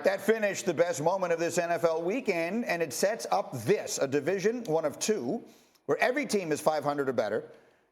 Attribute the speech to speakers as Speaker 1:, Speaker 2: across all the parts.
Speaker 1: that finished the best moment of this NFL weekend, and it sets up a division, one of two, where every team is 500 or better.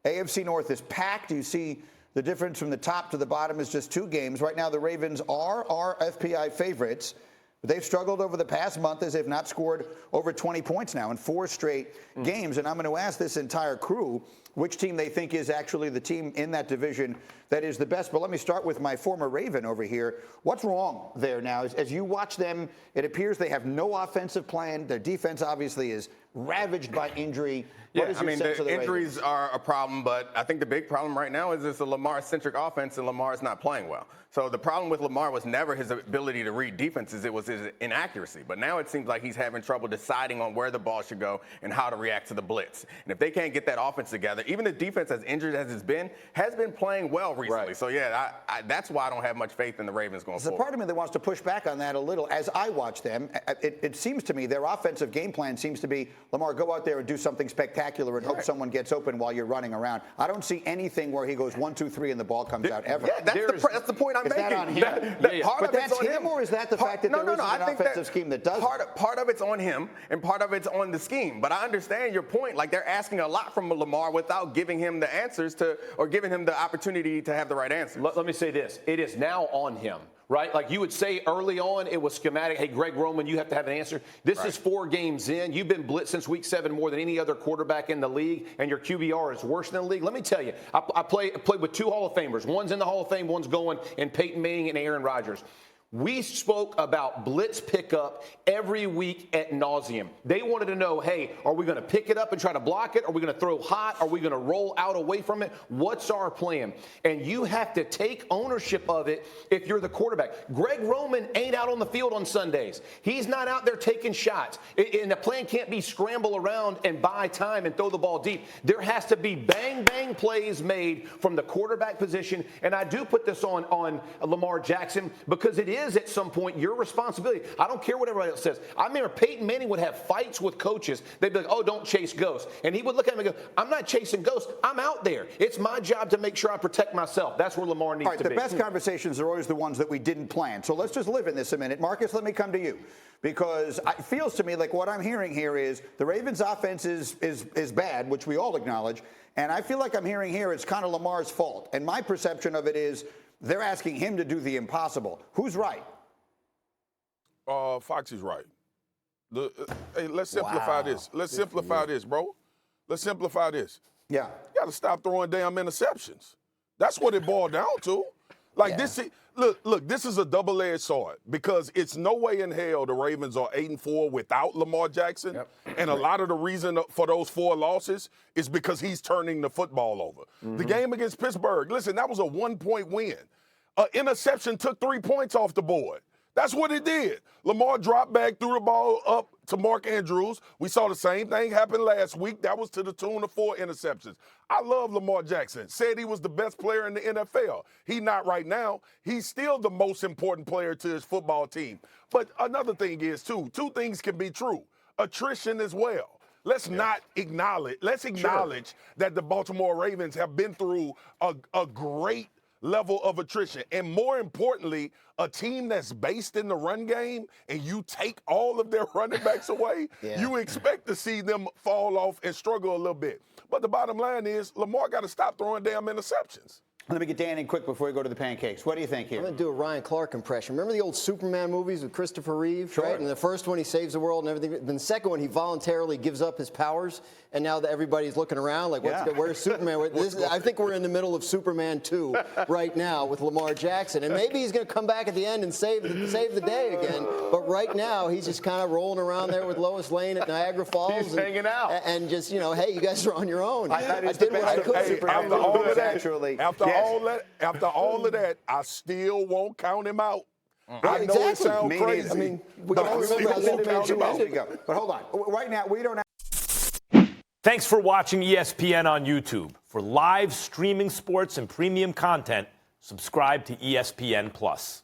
Speaker 1: AFC North is packed. You see the difference from the top to the bottom is just 2 games. Right now, the Ravens are our FPI favorites. But they've struggled over the past month as they've not scored over 20 points now in 4 straight games. And I'm going to ask this entire crew which team they think is actually the team in that division that is the best. But let me start with my former Raven over here. What's wrong there now? As you watch them, it appears they have no offensive plan. Their defense obviously is ravaged by injury.
Speaker 2: Yeah, I mean, the injuries are a problem, but I think the big problem right now is it's a Lamar-centric offense, and Lamar's not playing well. So the problem with Lamar was never his ability to read defenses. It was his inaccuracy. But now it seems like he's having trouble deciding on where the ball should go and how to react to the blitz. And if they can't get that offense together, even the defense, as injured as it's been, has been playing well recently. Right. So, yeah, that's why I don't have much faith in the Ravens going forward.
Speaker 1: There's a part of me that wants to push back on that a little. As I watch them, it seems to me their offensive game plan seems to be, Lamar, go out there and do something spectacular and hope someone gets open while you're running around. I don't see anything where he goes 1, 2, 3 and the ball comes out ever.
Speaker 2: Yeah, that's the point I'm making.
Speaker 1: Is that on him? But that's him, or is that the fact that there isn't an offensive scheme that does
Speaker 2: part of it's on him, and part of it's on the scheme. But I understand your point. Like, they're asking a lot from Lamar without giving him the answers or giving him the opportunity to have the right answers.
Speaker 3: Let me say this. It is now on him. Right? Like you would say early on, it was schematic. Hey, Greg Roman, you have to have an answer. This is 4 games in. You've been blitzed since week 7 more than any other quarterback in the league, and your QBR is worse than the league. Let me tell you, I played with 2 Hall of Famers. One's in the Hall of Fame, one's going, and Peyton Manning and Aaron Rodgers. We spoke about blitz pickup every week ad nauseum. They wanted to know, hey, are we going to pick it up and try to block it? Are we going to throw hot? Are we going to roll out away from it? What's our plan? And you have to take ownership of it if you're the quarterback. Greg Roman ain't out on the field on Sundays. He's not out there taking shots. And the plan can't be scramble around and buy time and throw the ball deep. There has to be bang plays made from the quarterback position. And I do put this on Lamar Jackson because it is at some point your responsibility. I don't care what everybody else says. I remember Peyton Manning would have fights with coaches. They'd be like, oh, don't chase ghosts. And he would look at him and go, I'm not chasing ghosts. I'm out there. It's my job to make sure I protect myself. That's where Lamar needs to be.
Speaker 1: The best conversations are always the ones that we didn't plan. So let's just live in this a minute. Marcus, let me come to you. Because it feels to me like what I'm hearing here is the Ravens' offense is bad, which we all acknowledge. And I feel like I'm hearing here it's kind of Lamar's fault. And my perception of it is they're asking him to do the impossible. Who's right?
Speaker 4: Foxy's right. Hey, let's simplify this. Let's simplify this, bro. Let's simplify this.
Speaker 1: Yeah.
Speaker 4: You got to stop throwing damn interceptions. That's what it boiled down to. Like this, look, this is a double-edged sword because it's no way in hell the Ravens are 8-4 without Lamar Jackson. Yep. And a lot of the reason for those 4 losses is because he's turning the football over. Mm-hmm. The game against Pittsburgh, listen, that was a 1-point win. An interception took 3 points off the board. That's what it did. Lamar dropped back, threw the ball up to Mark Andrews. We saw the same thing happen last week. That was to the tune of 4 interceptions. I love Lamar Jackson. Said he was the best player in the NFL. He not right now. He's still the most important player to his football team. But another thing is, two things can be true. Attrition as well. Let's not acknowledge. Let's acknowledge that the Baltimore Ravens have been through a great level of attrition. And more importantly, a team that's based in the run game and you take all of their running backs away, you expect to see them fall off and struggle a little bit. But the bottom line is Lamar got to stop throwing damn interceptions.
Speaker 1: Let me get Dan in quick before we go to the pancakes. What do you think here?
Speaker 5: I'm going to do a Ryan Clark impression. Remember the old Superman movies with Christopher Reeve? Right? And the first one, he saves the world and everything. Then the second one, he voluntarily gives up his powers. And now that everybody's looking around like, where's Superman? I think we're in the middle of Superman 2 right now with Lamar Jackson. And maybe he's going to come back at the end and save the day again. But right now, he's just kind of rolling around there with Lois Lane at Niagara Falls.
Speaker 2: He's hanging out.
Speaker 5: And just, hey, you guys are on your own.
Speaker 1: I did what I could.
Speaker 4: After all of that, after all of that, I still won't count him out. I know it sounds crazy.
Speaker 5: I mean, we got to remember how
Speaker 1: There you go. But hold on. Right now, we don't have.
Speaker 6: Thanks for watching ESPN on YouTube. For live streaming sports and premium content, subscribe to ESPN+.